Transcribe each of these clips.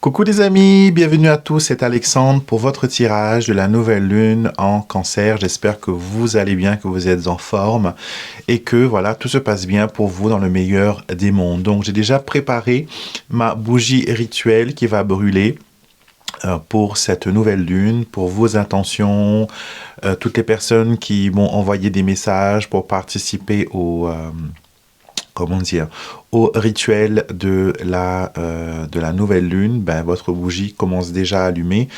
Coucou les amis, bienvenue à tous, c'est Alexandre pour votre tirage de la nouvelle lune en cancer. J'espère que vous allez bien, que vous êtes en forme et que voilà, tout se passe bien pour vous dans le meilleur des mondes. Donc j'ai déjà préparé ma bougie rituelle qui va brûler pour cette nouvelle lune, pour vos intentions, toutes les personnes qui m'ont envoyé des messages pour participer au... comment dire, au rituel de la nouvelle lune, ben, votre bougie commence déjà à allumer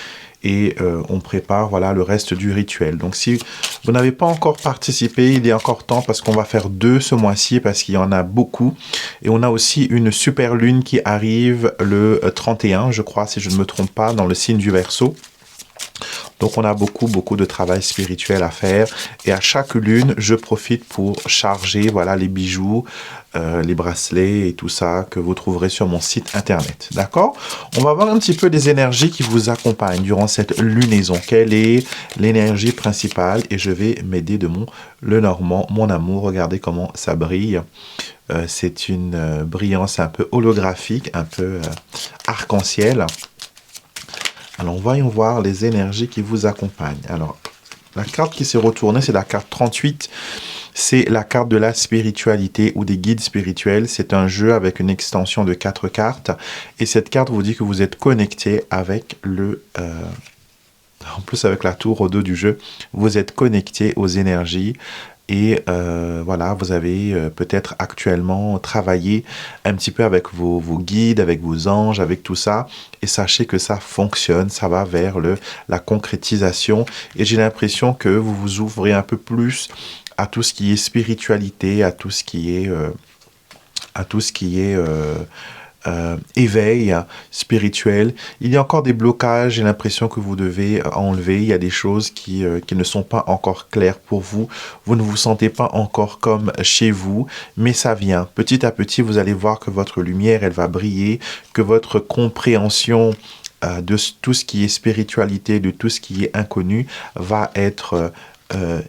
et on prépare voilà, le reste du rituel. Donc si vous n'avez pas encore participé, il est encore temps parce qu'on va faire 2 ce mois-ci parce qu'il y en a beaucoup. Et on a aussi une super lune qui arrive le 31, je crois, si je ne me trompe pas, dans le signe du Verseau. Donc on a beaucoup de travail spirituel à faire et à chaque lune, je profite pour charger voilà les bijoux, les bracelets et tout ça que vous trouverez sur mon site internet. D'accord? On va voir un petit peu des énergies qui vous accompagnent durant cette lunaison. Quelle est l'énergie principale? Et je vais m'aider de mon Lenormand, mon amour. Regardez comment ça brille. C'est une brillance un peu holographique, un peu arc-en-ciel. Alors, voyons voir les énergies qui vous accompagnent. Alors, la carte qui s'est retournée, c'est la carte 38. C'est la carte de la spiritualité ou des guides spirituels. C'est un jeu avec une extension de 4 cartes. Et cette carte vous dit que vous êtes connecté avec le... en plus, avec la tour au dos du jeu, vous êtes connecté aux énergies. Et voilà, vous avez peut-être actuellement travaillé un petit peu avec vos guides, avec vos anges, avec tout ça. Et sachez que ça fonctionne, ça va vers la concrétisation. Et j'ai l'impression que vous vous ouvrez un peu plus à tout ce qui est spiritualité, à tout ce qui est... éveil spirituel. Il y a encore des blocages, j'ai l'impression que vous devez enlever. Il y a des choses qui ne sont pas encore claires pour vous. Vous ne vous sentez pas encore comme chez vous, mais ça vient. Petit à petit, vous allez voir que votre lumière, elle va briller, que votre compréhension de tout ce qui est spiritualité, de tout ce qui est inconnu, va être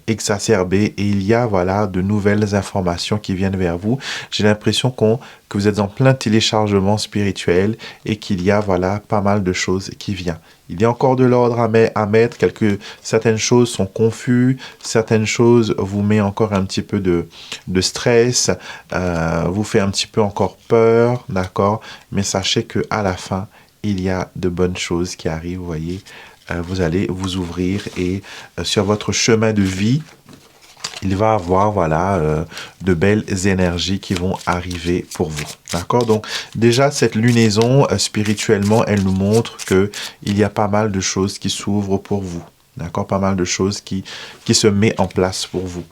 exacerbé et il y a voilà de nouvelles informations qui viennent vers vous. J'ai l'impression que vous êtes en plein téléchargement spirituel et qu'il y a voilà pas mal de choses qui viennent. Il y a encore de l'ordre à mettre, certaines choses sont confuses, certaines choses vous met encore un petit peu de stress, vous fait un petit peu encore peur, d'accord? Mais sachez que à la fin, il y a de bonnes choses qui arrivent, vous voyez. Vous allez vous ouvrir et sur votre chemin de vie, il va y avoir voilà, de belles énergies qui vont arriver pour vous. D'accord? Donc déjà, cette lunaison, spirituellement, elle nous montre qu'il y a pas mal de choses qui s'ouvrent pour vous. D'accord? Pas mal de choses qui se mettent en place pour vous.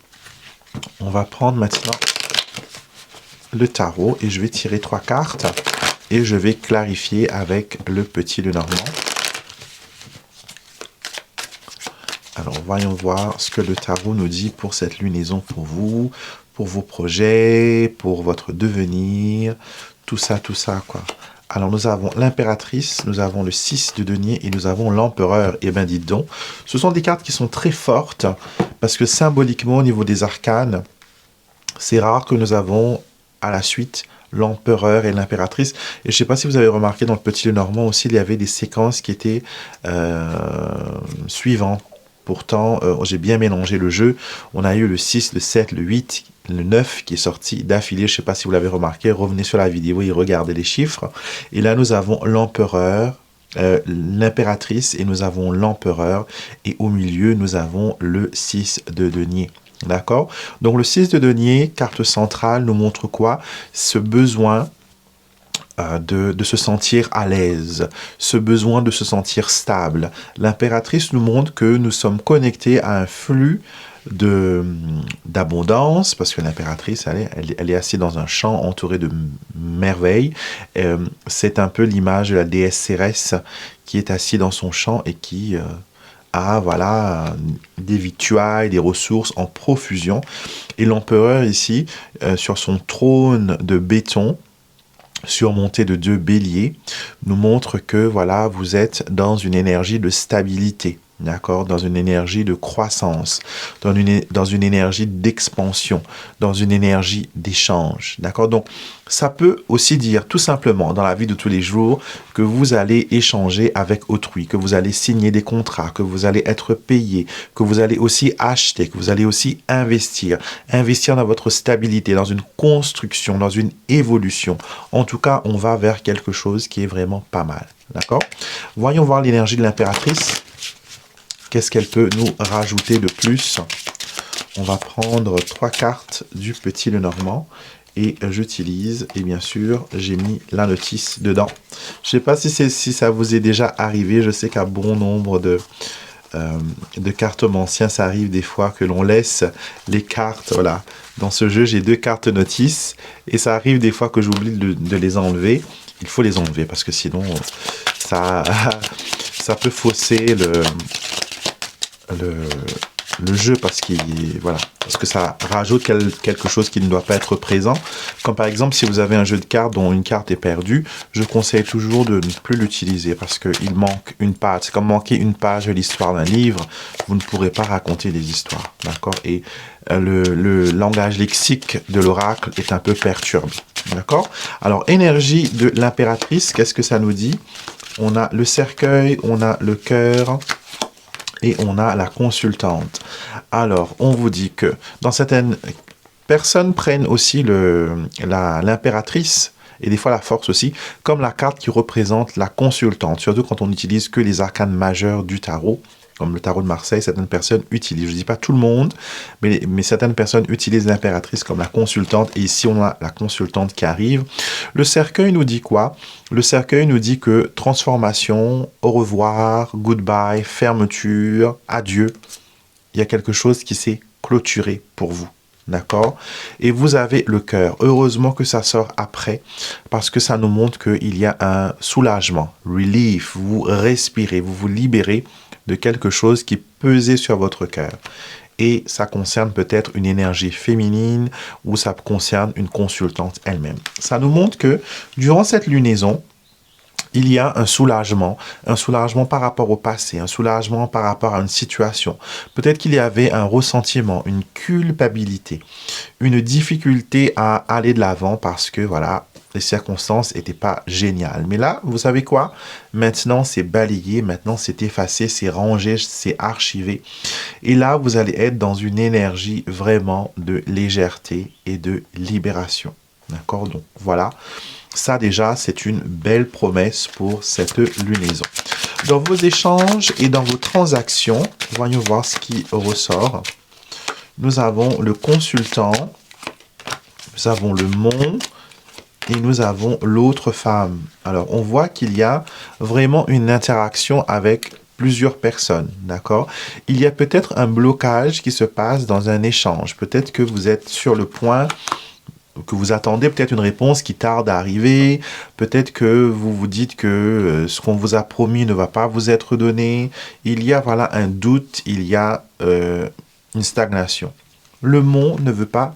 On va prendre maintenant le tarot et je vais tirer 3 cartes et je vais clarifier avec le petit Lenormand. Alors, voyons voir ce que le tarot nous dit pour cette lunaison pour vous, pour vos projets, pour votre devenir, tout ça, quoi. Alors, nous avons l'impératrice, nous avons le 6 de denier et nous avons l'empereur. Eh bien, dites donc, ce sont des cartes qui sont très fortes parce que symboliquement, au niveau des arcanes, c'est rare que nous avons à la suite l'empereur et l'impératrice. Et je ne sais pas si vous avez remarqué dans le petit Lenormand aussi, il y avait des séquences qui étaient suivantes. Pourtant, j'ai bien mélangé le jeu. On a eu le 6, le 7, le 8, le 9 qui est sorti d'affilée. Je ne sais pas si vous l'avez remarqué. Revenez sur la vidéo et regardez les chiffres. Et là, nous avons l'empereur, l'impératrice et nous avons l'empereur. Et au milieu, nous avons le 6 de denier. D'accord? Donc, le 6 de denier, carte centrale, nous montre quoi? Ce besoin de se sentir à l'aise, ce besoin de se sentir stable. L'impératrice nous montre que nous sommes connectés à un flux d'abondance, parce que l'impératrice, elle est assise dans un champ entouré de merveilles. C'est un peu l'image de la déesse Cérès qui est assise dans son champ et qui a voilà, des victuailles, des ressources en profusion. Et l'empereur ici, sur son trône de béton, surmonté de 2 béliers, nous montre que voilà, vous êtes dans une énergie de stabilité. d'accord, dans une énergie de croissance, dans une énergie d'expansion, dans une énergie d'échange, d'accord. Donc, ça peut aussi dire tout simplement dans la vie de tous les jours que vous allez échanger avec autrui, que vous allez signer des contrats, que vous allez être payé, que vous allez aussi acheter, que vous allez aussi investir, investir dans votre stabilité, dans une construction, dans une évolution. En tout cas, on va vers quelque chose qui est vraiment pas mal, d'accord. Voyons voir l'énergie de l'impératrice. Qu'est-ce qu'elle peut nous rajouter de plus? On va prendre 3 cartes du Petit Lenormand et j'utilise, et bien sûr, j'ai mis la notice dedans. Je ne sais pas si ça vous est déjà arrivé. Je sais qu'à bon nombre de cartomanciens, ça arrive des fois que l'on laisse les cartes. Voilà. Dans ce jeu, j'ai 2 cartes notices et ça arrive des fois que j'oublie de les enlever. Il faut les enlever parce que sinon, ça peut fausser le jeu parce que ça rajoute quelque chose qui ne doit pas être présent. Comme par exemple, si vous avez un jeu de cartes dont une carte est perdue, je conseille toujours de ne plus l'utiliser parce qu'il manque une page. C'est comme manquer une page de l'histoire d'un livre. Vous ne pourrez pas raconter des histoires, d'accord? Et le langage lexique de l'oracle est un peu perturbé, d'accord? Alors, énergie de l'impératrice, qu'est-ce que ça nous dit? On a le cercueil, on a le cœur et on a la consultante. Alors, on vous dit que dans certaines personnes prennent aussi l'impératrice et des fois la force aussi, comme la carte qui représente la consultante, surtout quand on n'utilise que les arcanes majeures du tarot, comme le tarot de Marseille, certaines personnes utilisent. Je ne dis pas tout le monde, mais certaines personnes utilisent l'impératrice comme la consultante. Et ici, on a la consultante qui arrive. Le cercueil nous dit quoi? Le cercueil nous dit que transformation, au revoir, goodbye, fermeture, adieu. Il y a quelque chose qui s'est clôturé pour vous. D'accord? Et vous avez le cœur. Heureusement que ça sort après, parce que ça nous montre qu'il y a un soulagement, relief. Vous respirez, vous vous libérez de quelque chose qui pesait sur votre cœur. Et ça concerne peut-être une énergie féminine ou ça concerne une consultante elle-même. Ça nous montre que durant cette lunaison, il y a un soulagement par rapport au passé, un soulagement par rapport à une situation. Peut-être qu'il y avait un ressentiment, une culpabilité, une difficulté à aller de l'avant parce que, voilà, les circonstances n'étaient pas géniales. Mais là, vous savez quoi? Maintenant, c'est balayé, maintenant, c'est effacé, c'est rangé, c'est archivé. Et là, vous allez être dans une énergie vraiment de légèreté et de libération. D'accord? Donc, voilà. Ça, déjà, c'est une belle promesse pour cette lunaison. Dans vos échanges et dans vos transactions, voyons voir ce qui ressort. Nous avons le consultant, nous avons le mont, et nous avons l'autre femme. Alors, on voit qu'il y a vraiment une interaction avec plusieurs personnes, d'accord? Il y a peut-être un blocage qui se passe dans un échange. Peut-être que vous êtes sur le point, que vous attendez peut-être une réponse qui tarde à arriver. Peut-être que vous vous dites que ce qu'on vous a promis ne va pas vous être donné. Il y a, voilà, un doute, il y a une stagnation. Le mot ne veut pas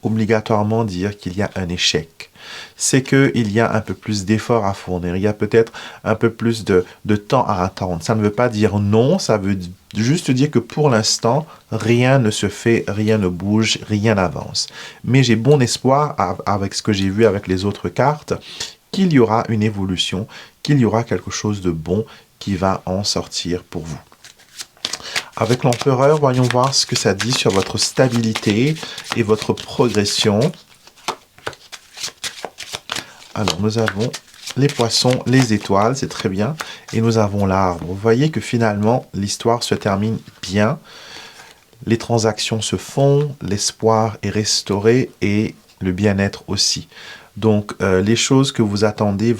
obligatoirement dire qu'il y a un échec. C'est qu'il y a un peu plus d'efforts à fournir, il y a peut-être un peu plus de temps à attendre. Ça ne veut pas dire non, ça veut juste dire que pour l'instant, rien ne se fait, rien ne bouge, rien n'avance. Mais j'ai bon espoir, avec ce que j'ai vu avec les autres cartes, qu'il y aura une évolution, qu'il y aura quelque chose de bon qui va en sortir pour vous. Avec l'empereur, voyons voir ce que ça dit sur votre stabilité et votre progression. Alors, nous avons les poissons, les étoiles, c'est très bien. Et nous avons l'arbre. Vous voyez que finalement, l'histoire se termine bien. Les transactions se font, l'espoir est restauré et le bien-être aussi. Donc, les choses que vous attendez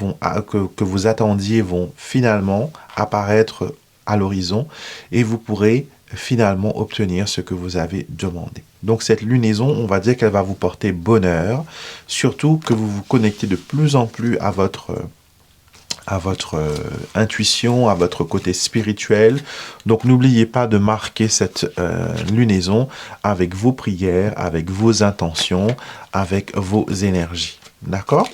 que vous attendiez vont finalement apparaître à l'horizon et vous pourrez finalement obtenir ce que vous avez demandé. Donc cette lunaison, on va dire qu'elle va vous porter bonheur, surtout que vous vous connectez de plus en plus à votre intuition, à votre côté spirituel. Donc n'oubliez pas de marquer cette lunaison avec vos prières, avec vos intentions, avec vos énergies. D'accord?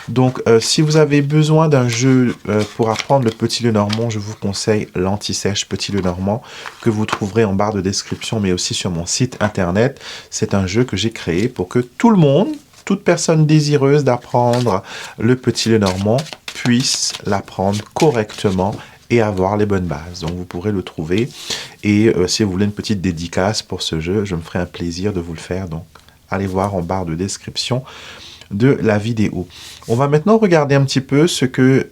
Donc, si vous avez besoin d'un jeu pour apprendre le Petit Lenormand, je vous conseille l'Anti-Sèche Petit Lenormand que vous trouverez en barre de description, mais aussi sur mon site internet. C'est un jeu que j'ai créé pour que tout le monde, toute personne désireuse d'apprendre le Petit Lenormand puisse l'apprendre correctement et avoir les bonnes bases. Donc, vous pourrez le trouver. Et si vous voulez une petite dédicace pour ce jeu, je me ferai un plaisir de vous le faire. Donc, allez voir en barre de description de la vidéo. On va maintenant regarder un petit peu ce que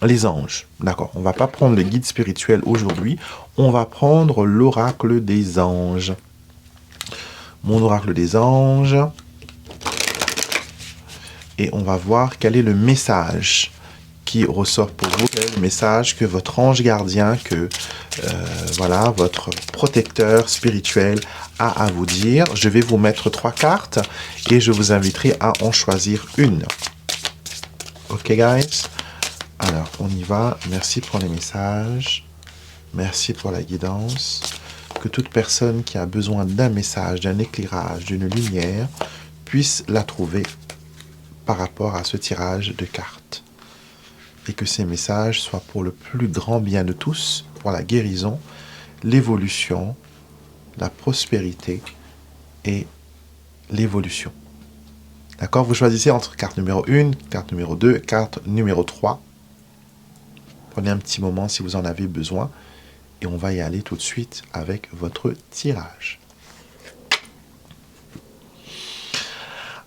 les anges. D'accord, on va pas prendre le guide spirituel aujourd'hui, on va prendre l'oracle des anges. Mon oracle des anges. Et on va voir quel est le message qui ressort pour vous, quel est le message que votre ange gardien, que voilà, votre protecteur spirituel a à vous dire. Je vais vous mettre 3 cartes et je vous inviterai à en choisir une. Ok, guys? Alors, on y va. Merci pour les messages. Merci pour la guidance. Que toute personne qui a besoin d'un message, d'un éclairage, d'une lumière, puisse la trouver par rapport à ce tirage de cartes. Et que ces messages soient pour le plus grand bien de tous, pour la guérison, l'évolution, la prospérité et l'évolution. D'accord? Vous choisissez entre carte numéro 1, carte numéro 2, carte numéro 3. Prenez un petit moment si vous en avez besoin. Et on va y aller tout de suite avec votre tirage.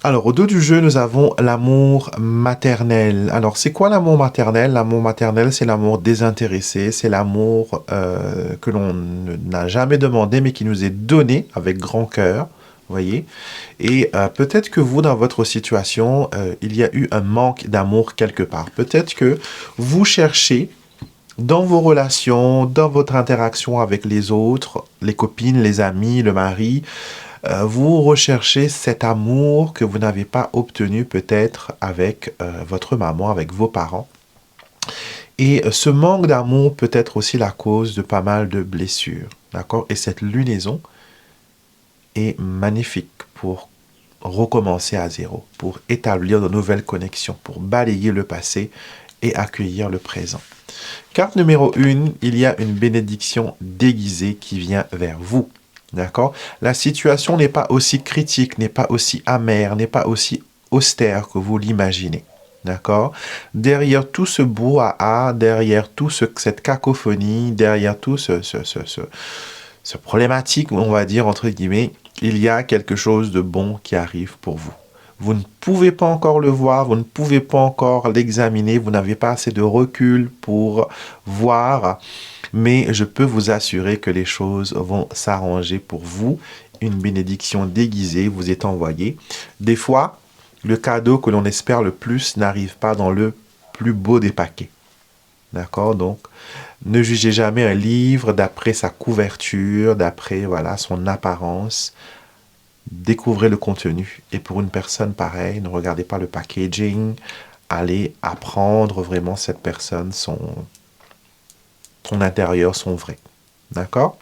Alors, au dos du jeu, nous avons l'amour maternel. Alors, c'est quoi l'amour maternel? L'amour maternel, c'est l'amour désintéressé. C'est l'amour que l'on n'a jamais demandé, mais qui nous est donné avec grand cœur. Vous voyez? Et peut-être que vous, dans votre situation, il y a eu un manque d'amour quelque part. Peut-être que vous cherchez dans vos relations, dans votre interaction avec les autres, les copines, les amis, le mari, vous recherchez cet amour que vous n'avez pas obtenu peut-être avec votre maman, avec vos parents. Et ce manque d'amour peut être aussi la cause de pas mal de blessures. D'accord? Et cette lunaison est magnifique pour recommencer à zéro, pour établir de nouvelles connexions, pour balayer le passé et accueillir le présent. Carte numéro 1, il y a une bénédiction déguisée qui vient vers vous. D'accord? La situation n'est pas aussi critique, n'est pas aussi amère, n'est pas aussi austère que vous l'imaginez. D'accord? Derrière tout ce brouhaha, derrière tout cette cacophonie, derrière tout ce problématique, on va dire, entre guillemets, il y a quelque chose de bon qui arrive pour vous. Vous ne pouvez pas encore le voir, vous ne pouvez pas encore l'examiner, vous n'avez pas assez de recul pour voir, mais je peux vous assurer que les choses vont s'arranger pour vous. Une bénédiction déguisée vous est envoyée. Des fois, le cadeau que l'on espère le plus n'arrive pas dans le plus beau des paquets. D'accord? Donc, ne jugez jamais un livre d'après sa couverture, d'après voilà, son apparence. Découvrez le contenu. Et pour une personne pareille, ne regardez pas le packaging. Allez apprendre vraiment cette personne, son intérieur, son vrai. D'accord?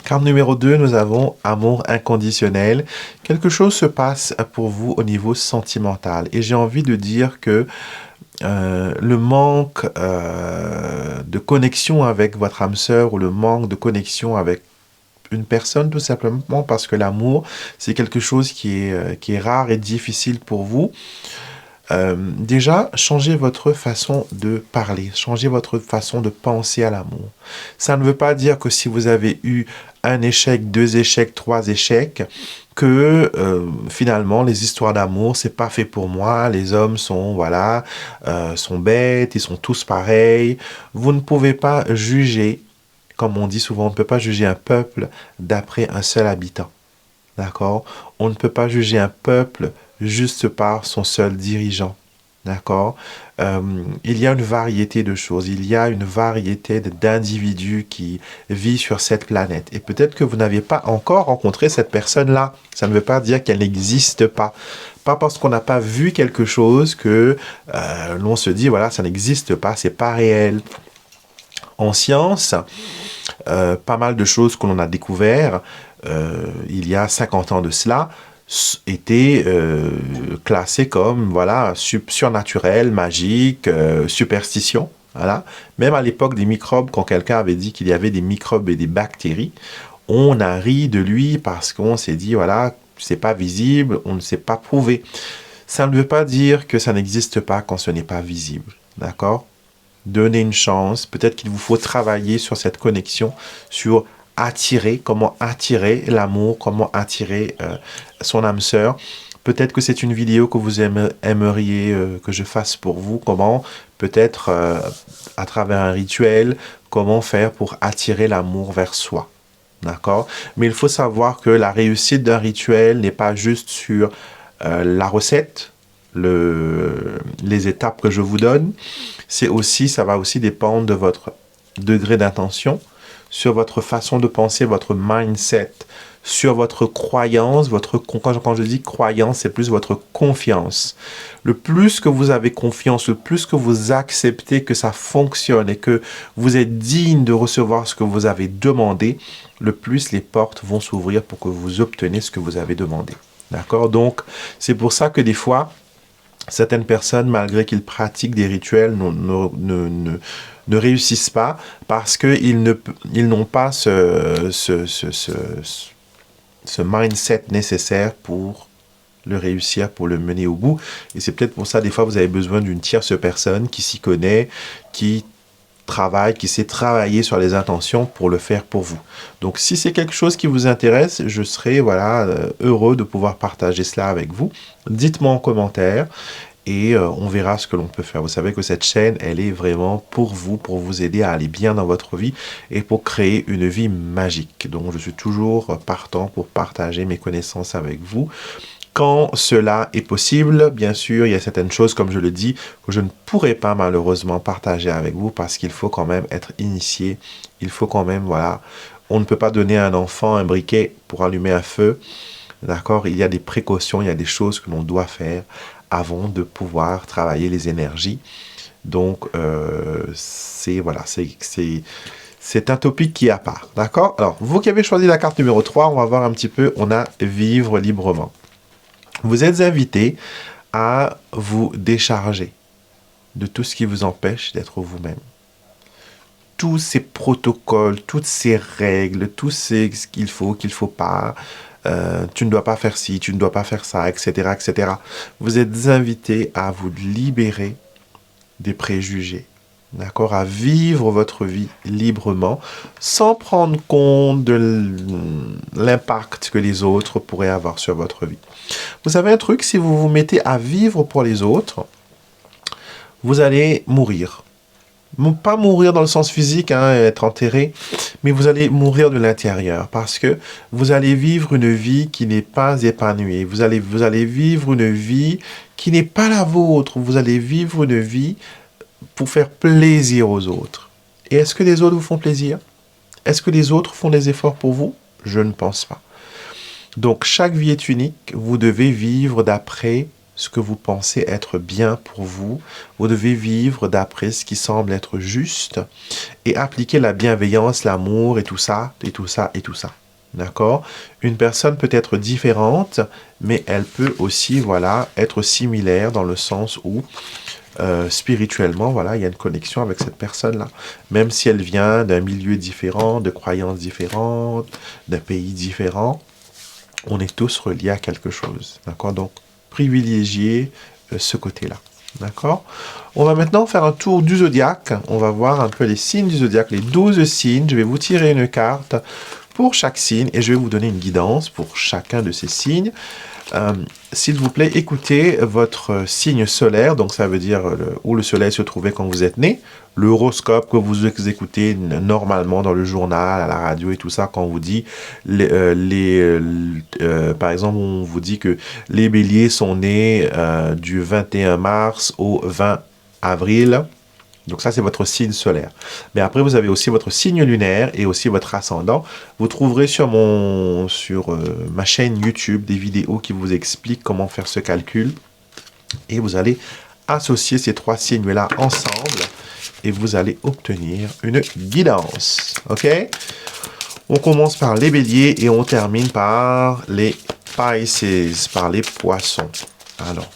Carte numéro 2, nous avons amour inconditionnel. Quelque chose se passe pour vous au niveau sentimental. Et j'ai envie de dire que le manque de connexion avec votre âme sœur ou le manque de connexion avec une personne, tout simplement parce que l'amour, c'est quelque chose qui est rare et difficile pour vous. Déjà, changez votre façon de parler, changez votre façon de penser à l'amour. Ça ne veut pas dire que si vous avez eu un échec, 2 échecs, 3 échecs, que finalement les histoires d'amour c'est pas fait pour moi, les hommes sont voilà sont bêtes, ils sont tous pareils. Vous ne pouvez pas juger, comme on dit souvent, on ne peut pas juger un peuple d'après un seul habitant. D'accord? On ne peut pas juger un peuple juste par son seul dirigeant. D'accord? Il y a une variété de choses, il y a une variété d'individus qui vivent sur cette planète. Et peut-être que vous n'avez pas encore rencontré cette personne-là. Ça ne veut pas dire qu'elle n'existe pas. Pas parce qu'on n'a pas vu quelque chose que l'on se dit, voilà, ça n'existe pas, c'est pas réel. En science, pas mal de choses que l'on a découvert il y a 50 ans de cela étaient classés comme voilà surnaturel, magique, superstition. Voilà. Même à l'époque des microbes, quand quelqu'un avait dit qu'il y avait des microbes et des bactéries, on a ri de lui parce qu'on s'est dit voilà, c'est pas visible, on ne sait pas prouver. Ça ne veut pas dire que ça n'existe pas quand ce n'est pas visible. D'accord? Donnez une chance. Peut-être qu'il vous faut travailler sur cette connexion, sur comment attirer l'amour, comment attirer son âme sœur. Peut-être que c'est une vidéo que vous aimeriez que je fasse pour vous. Comment, peut-être à travers un rituel, comment faire pour attirer l'amour vers soi. D'accord? Mais il faut savoir que la réussite d'un rituel n'est pas juste sur la recette, les étapes que je vous donne. Ça va aussi dépendre de votre degré d'intention, sur votre façon de penser, votre mindset, sur votre croyance, quand je dis croyance, c'est plus votre confiance. Le plus que vous avez confiance, le plus que vous acceptez que ça fonctionne et que vous êtes digne de recevoir ce que vous avez demandé, le plus les portes vont s'ouvrir pour que vous obteniez ce que vous avez demandé. D'accord? Donc, c'est pour ça que des fois, certaines personnes, malgré qu'ils pratiquent des rituels, ne réussissent pas parce qu'ils n'ont pas ce mindset nécessaire pour le réussir, pour le mener au bout. Et c'est peut-être pour ça, des fois, vous avez besoin d'une tierce personne qui s'y connaît, qui sait travailler sur les intentions pour le faire pour vous. Donc, si c'est quelque chose qui vous intéresse, je serai heureux de pouvoir partager cela avec vous. Dites-moi en commentaire et on verra ce que l'on peut faire. Vous savez que cette chaîne, elle est vraiment pour vous aider à aller bien dans votre vie et pour créer une vie magique. Donc, je suis toujours partant pour partager mes connaissances avec vous. Quand cela est possible, bien sûr, il y a certaines choses, comme je le dis, que je ne pourrai pas malheureusement partager avec vous parce qu'il faut quand même être initié. Il faut quand même, on ne peut pas donner à un enfant un briquet pour allumer un feu. D'accord? Il y a des précautions, il y a des choses que l'on doit faire avant de pouvoir travailler les énergies. Donc, c'est un topic qui est à part. D'accord? Alors, vous qui avez choisi la carte numéro 3, on va voir un petit peu, on a vivre librement. Vous êtes invité à vous décharger de tout ce qui vous empêche d'être vous-même. Tous ces protocoles, toutes ces règles, tout ce qu'il faut pas, tu ne dois pas faire ci, tu ne dois pas faire ça, etc., etc. Vous êtes invité à vous libérer des préjugés, d'accord, à vivre votre vie librement, sans prendre compte de l'impact que les autres pourraient avoir sur votre vie. Vous savez un truc, si vous vous mettez à vivre pour les autres, vous allez mourir. Pas mourir dans le sens physique, être enterré, mais vous allez mourir de l'intérieur parce que vous allez vivre une vie qui n'est pas épanouie. Vous allez vivre une vie qui n'est pas la vôtre. Vous allez vivre une vie pour faire plaisir aux autres. Et est-ce que les autres vous font plaisir? Est-ce que les autres font des efforts pour vous? Je ne pense pas. Donc, chaque vie est unique. Vous devez vivre d'après ce que vous pensez être bien pour vous. Vous devez vivre d'après ce qui semble être juste et appliquer la bienveillance, l'amour et tout ça, et tout ça, et tout ça. D'accord? Une personne peut être différente, mais elle peut aussi, être similaire dans le sens où spirituellement, il y a une connexion avec cette personne-là. Même si elle vient d'un milieu différent, de croyances différentes, d'un pays différent, on est tous reliés à quelque chose. D'accord? Donc, privilégier ce côté-là. D'accord? On va maintenant faire un tour du zodiaque. On va voir un peu les signes du zodiaque, les 12 signes. Je vais vous tirer une carte pour chaque signe et je vais vous donner une guidance pour chacun de ces signes. S'il vous plaît, écoutez votre signe solaire, donc ça veut dire où le soleil se trouvait quand vous êtes né, l'horoscope que vous écoutez normalement dans le journal, à la radio et tout ça, quand on vous dit, par exemple, on vous dit que les béliers sont nés du 21 mars au 20 avril. Donc ça, c'est votre signe solaire. Mais après, vous avez aussi votre signe lunaire et aussi votre ascendant. Vous trouverez sur ma chaîne YouTube des vidéos qui vous expliquent comment faire ce calcul. Et vous allez associer ces trois signes-là ensemble et vous allez obtenir une guidance. OK? On commence par les béliers et on termine par les Pisces, par les poissons. Alors,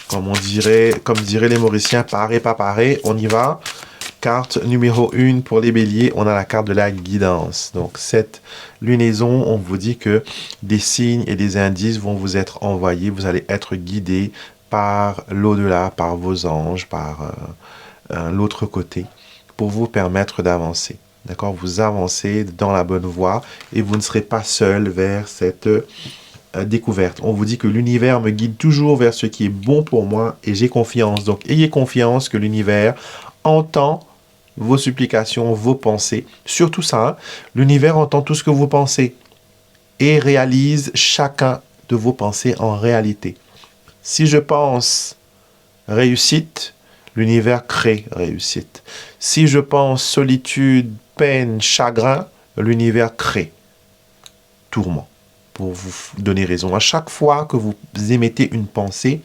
comme diraient les Mauriciens, paré, pas paré, on y va. Carte numéro 1 pour les béliers, on a la carte de la guidance. Donc, cette lunaison, on vous dit que des signes et des indices vont vous être envoyés. Vous allez être guidé par l'au-delà, par vos anges, par l'autre côté, pour vous permettre d'avancer. D'accord? Vous avancez dans la bonne voie et vous ne serez pas seul vers cette découverte. On vous dit que l'univers me guide toujours vers ce qui est bon pour moi et j'ai confiance. Donc, ayez confiance que l'univers entend vos supplications, vos pensées. Surtout ça, hein, l'univers entend tout ce que vous pensez et réalise chacun de vos pensées en réalité. Si je pense réussite, l'univers crée réussite. Si je pense solitude, peine, chagrin, l'univers crée tourment. Pour vous donner raison. À chaque fois que vous émettez une pensée,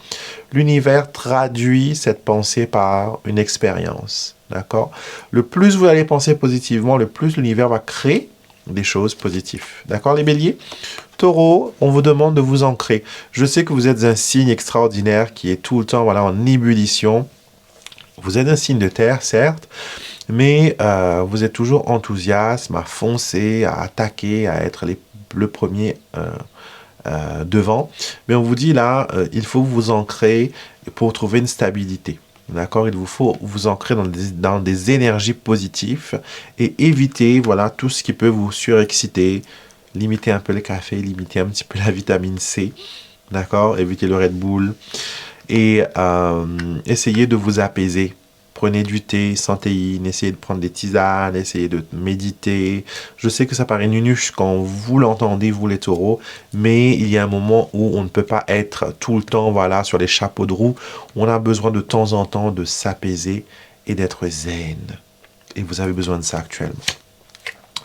l'univers traduit cette pensée par une expérience. D'accord? Le plus vous allez penser positivement, le plus l'univers va créer des choses positives. D'accord, les béliers? Taureau, on vous demande de vous ancrer. Je sais que vous êtes un signe extraordinaire qui est tout le temps en ébullition. Vous êtes un signe de terre, certes, mais vous êtes toujours enthousiaste à foncer, à attaquer, à être le premier devant. Mais on vous dit là, il faut vous ancrer pour trouver une stabilité. D'accord? Il vous faut vous ancrer dans des énergies positives et éviter tout ce qui peut vous surexciter. Limiter un peu le café, limiter un petit peu la vitamine C. D'accord? Éviter le Red Bull. Et essayez de vous apaiser. Prenez du thé sans théine, essayez de prendre des tisanes, essayez de méditer. Je sais que ça paraît nunuche quand vous l'entendez, vous les taureaux, mais il y a un moment où on ne peut pas être tout le temps sur les chapeaux de roue. On a besoin de temps en temps de s'apaiser et d'être zen. Et vous avez besoin de ça actuellement.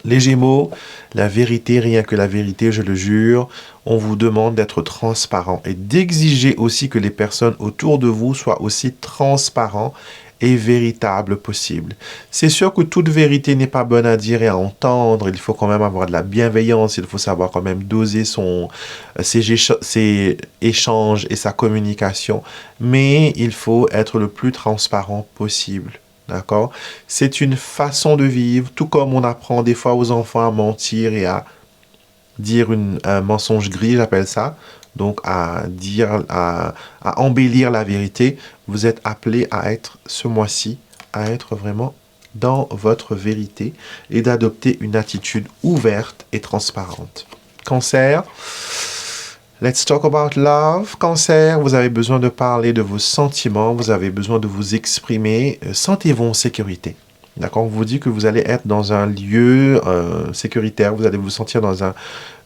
Les Gémeaux, la vérité, rien que la vérité, je le jure, on vous demande d'être transparent et d'exiger aussi que les personnes autour de vous soient aussi transparents et véritables possible. C'est sûr que toute vérité n'est pas bonne à dire et à entendre. Il faut quand même avoir de la bienveillance. Il faut savoir quand même doser ses échanges et sa communication. Mais il faut être le plus transparent possible. D'accord? C'est une façon de vivre, tout comme on apprend des fois aux enfants à mentir et à dire un mensonge gris, j'appelle ça. Donc, à embellir la vérité. Vous êtes appelé à être, ce mois-ci, à être vraiment dans votre vérité et d'adopter une attitude ouverte et transparente. Cancer, let's talk about love. Cancer, vous avez besoin de parler de vos sentiments, vous avez besoin de vous exprimer. Sentez-vous en sécurité. D'accord? On vous dit que vous allez être dans un lieu sécuritaire, vous allez vous sentir dans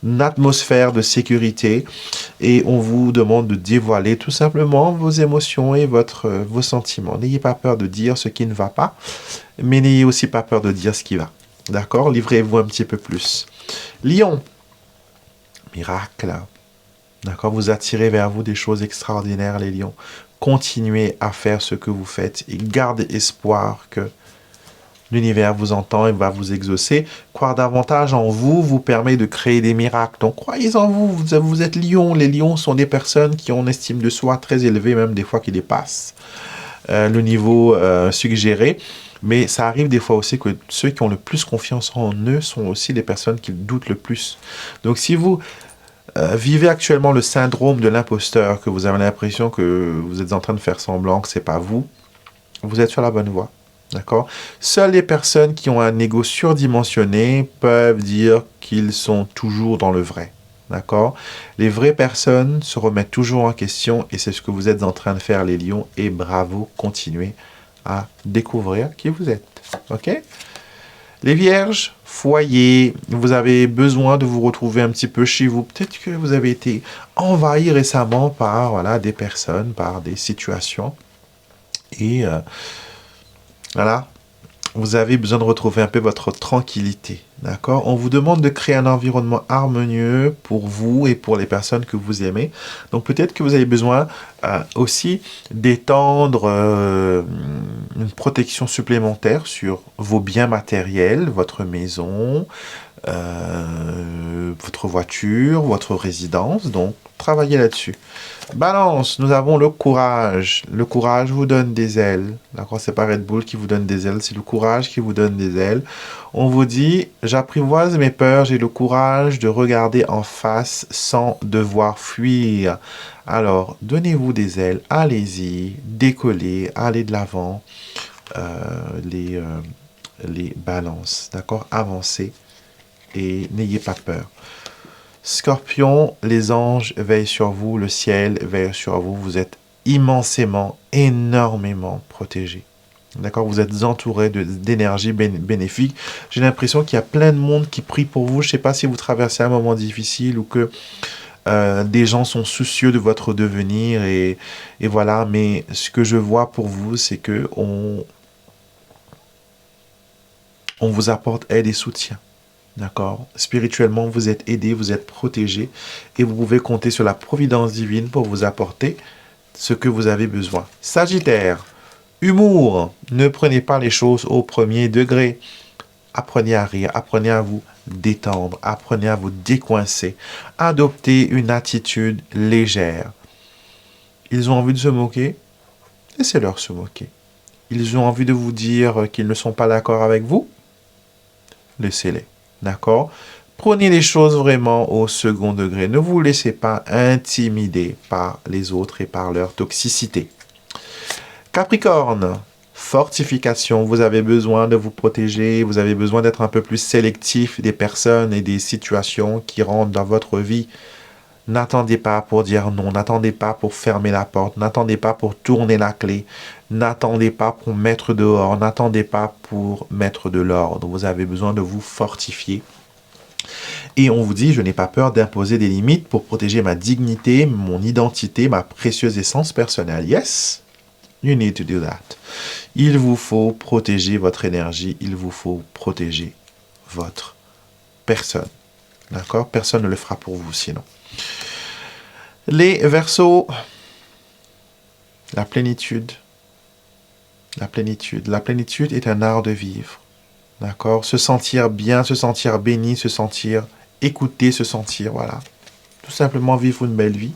une atmosphère de sécurité et on vous demande de dévoiler tout simplement vos émotions et vos sentiments. N'ayez pas peur de dire ce qui ne va pas, mais n'ayez aussi pas peur de dire ce qui va. D'accord? Livrez-vous un petit peu plus. Lion, miracle. D'accord? Vous attirez vers vous des choses extraordinaires, les lions. Continuez à faire ce que vous faites et gardez espoir que l'univers vous entend et va vous exaucer. Croire davantage en vous vous permet de créer des miracles. Donc, croyez en vous. Vous êtes lion. Les lions sont des personnes qui ont une estime de soi très élevée, même des fois qui dépassent le niveau suggéré. Mais ça arrive des fois aussi que ceux qui ont le plus confiance en eux sont aussi les personnes qui doutent le plus. Donc, si vous vivez actuellement le syndrome de l'imposteur, que vous avez l'impression que vous êtes en train de faire semblant que c'est pas vous, vous êtes sur la bonne voie. D'accord? Seules les personnes qui ont un ego surdimensionné peuvent dire qu'ils sont toujours dans le vrai. D'accord? Les vraies personnes se remettent toujours en question et c'est ce que vous êtes en train de faire, les lions. Et bravo, continuez à découvrir qui vous êtes. Ok? Les vierges, foyer, vous avez besoin de vous retrouver un petit peu chez vous. Peut-être que vous avez été envahi récemment par des personnes, par des situations. Et voilà, vous avez besoin de retrouver un peu votre tranquillité, d'accord? On vous demande de créer un environnement harmonieux pour vous et pour les personnes que vous aimez. Donc peut-être que vous avez besoin aussi d'étendre une protection supplémentaire sur vos biens matériels, votre maison, votre voiture, votre résidence. Donc, travaillez là-dessus. Balance, nous avons le courage. Le courage vous donne des ailes. D'accord, c'est pas Red Bull qui vous donne des ailes, c'est le courage qui vous donne des ailes. On vous dit, j'apprivoise mes peurs, j'ai le courage de regarder en face sans devoir fuir. Alors, donnez-vous des ailes, allez-y, décollez, allez de l'avant. Les balances, d'accord? Avancez et n'ayez pas peur. Scorpion, les anges veillent sur vous, le ciel veille sur vous, vous êtes immensément, énormément protégé. D'accord? Vous êtes entouré d'énergie bénéfique. J'ai l'impression qu'il y a plein de monde qui prie pour vous. Je ne sais pas si vous traversez un moment difficile ou que des gens sont soucieux de votre devenir et voilà. Mais ce que je vois pour vous, c'est que on vous apporte aide et soutien. D'accord? Spirituellement, vous êtes aidé, vous êtes protégé et vous pouvez compter sur la providence divine pour vous apporter ce que vous avez besoin. Sagittaire, humour. Ne prenez pas les choses au premier degré. Apprenez à rire, apprenez à vous détendre, apprenez à vous décoincer. Adoptez une attitude légère. Ils ont envie de se moquer? Laissez-leur se moquer. Ils ont envie de vous dire qu'ils ne sont pas d'accord avec vous? Laissez-les. D'accord? Prenez les choses vraiment au second degré. Ne vous laissez pas intimider par les autres et par leur toxicité. Capricorne, fortification. Vous avez besoin de vous protéger. Vous avez besoin d'être un peu plus sélectif des personnes et des situations qui rentrent dans votre vie. N'attendez pas pour dire non. N'attendez pas pour fermer la porte. N'attendez pas pour tourner la clé. N'attendez pas pour mettre dehors. N'attendez pas pour mettre de l'ordre. Vous avez besoin de vous fortifier. Et on vous dit, je n'ai pas peur d'imposer des limites pour protéger ma dignité, mon identité, ma précieuse essence personnelle. Yes, you need to do that. Il vous faut protéger votre énergie. Il vous faut protéger votre personne. D'accord? Personne ne le fera pour vous sinon. Les Verseaux, la plénitude. La plénitude. La plénitude est un art de vivre. D'accord? Se sentir bien, se sentir béni, se sentir écouté, se sentir, voilà. Tout simplement vivre une belle vie.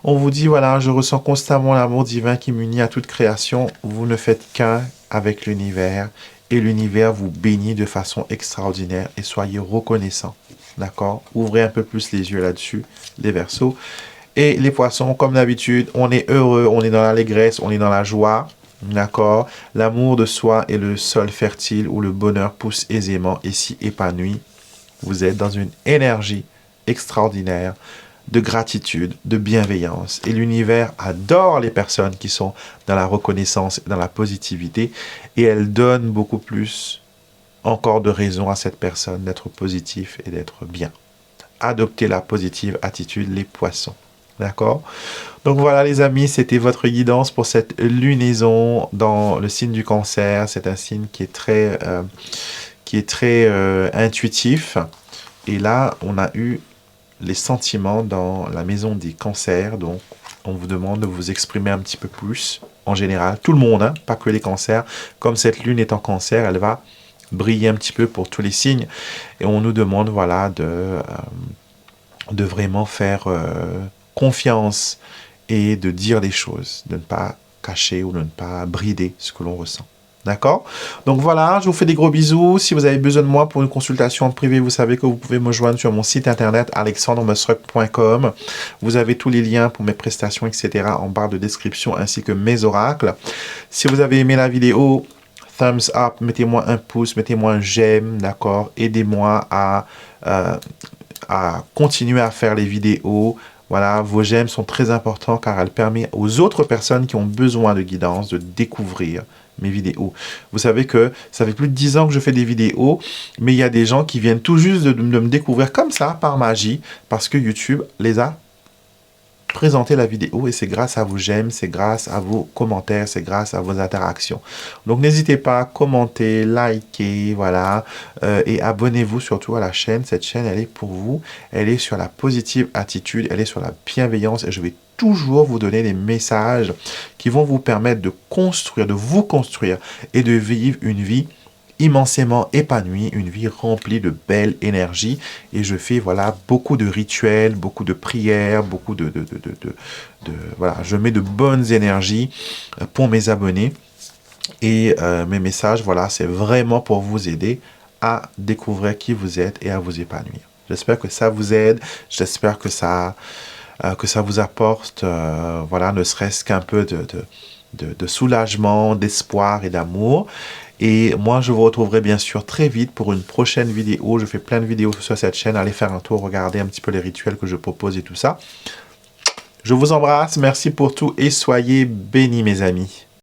On vous dit, voilà, je ressens constamment l'amour divin qui m'unit à toute création. Vous ne faites qu'un avec l'univers. Et l'univers vous bénit de façon extraordinaire. Et soyez reconnaissants. D'accord? Ouvrez un peu plus les yeux là-dessus, les Verseaux. Et les Poissons, comme d'habitude, on est heureux, on est dans l'allégresse, on est dans la joie. D'accord? L'amour de soi est le sol fertile où le bonheur pousse aisément et s'y épanouit. Vous êtes dans une énergie extraordinaire de gratitude, de bienveillance. Et l'univers adore les personnes qui sont dans la reconnaissance, dans la positivité. Et elle donne beaucoup plus encore de raison à cette personne d'être positif et d'être bien. Adoptez la positive attitude, les Poissons. D'accord? Donc voilà les amis, c'était votre guidance pour cette lunaison dans le signe du Cancer. C'est un signe qui est très intuitif. Et là, on a eu les sentiments dans la maison des Cancers. Donc, on vous demande de vous exprimer un petit peu plus en général. Tout le monde, hein, pas que les Cancers. Comme cette lune est en Cancer, elle va briller un petit peu pour tous les signes. Et on nous demande, voilà, de vraiment faire confiance et de dire les choses, de ne pas cacher ou de ne pas brider ce que l'on ressent. D'accord? Donc voilà, je vous fais des gros bisous. Si vous avez besoin de moi pour une consultation privée, vous savez que vous pouvez me joindre sur mon site internet alexandremusruck.com. Vous avez tous les liens pour mes prestations, etc. en barre de description ainsi que mes oracles. Si vous avez aimé la vidéo, thumbs up, mettez-moi un pouce, mettez-moi un j'aime, d'accord? Aidez-moi à continuer à faire les vidéos. Voilà, vos j'aime sont très importants car elles permettent aux autres personnes qui ont besoin de guidance de découvrir mes vidéos. Vous savez que ça fait plus de 10 ans que je fais des vidéos, mais il y a des gens qui viennent tout juste de me découvrir comme ça, par magie, parce que YouTube les a présenté la vidéo et c'est grâce à vos j'aime, c'est grâce à vos commentaires, c'est grâce à vos interactions. Donc n'hésitez pas à commenter, liker, voilà, et abonnez-vous surtout à la chaîne. Cette chaîne, elle est pour vous, elle est sur la positive attitude, elle est sur la bienveillance et je vais toujours vous donner des messages qui vont vous permettre de construire, de vous construire et de vivre une vie immensément épanoui, une vie remplie de belle énergie. Et je fais, voilà, beaucoup de rituels, beaucoup de prières, beaucoup voilà, je mets de bonnes énergies pour mes abonnés. Et mes messages, voilà, c'est vraiment pour vous aider à découvrir qui vous êtes et à vous épanouir. J'espère que ça vous aide, j'espère que ça vous apporte, voilà, ne serait-ce qu'un peu de soulagement, d'espoir et d'amour. Et moi, je vous retrouverai bien sûr très vite pour une prochaine vidéo. Je fais plein de vidéos sur cette chaîne. Allez faire un tour, regardez un petit peu les rituels que je propose et tout ça. Je vous embrasse, merci pour tout et soyez bénis mes amis.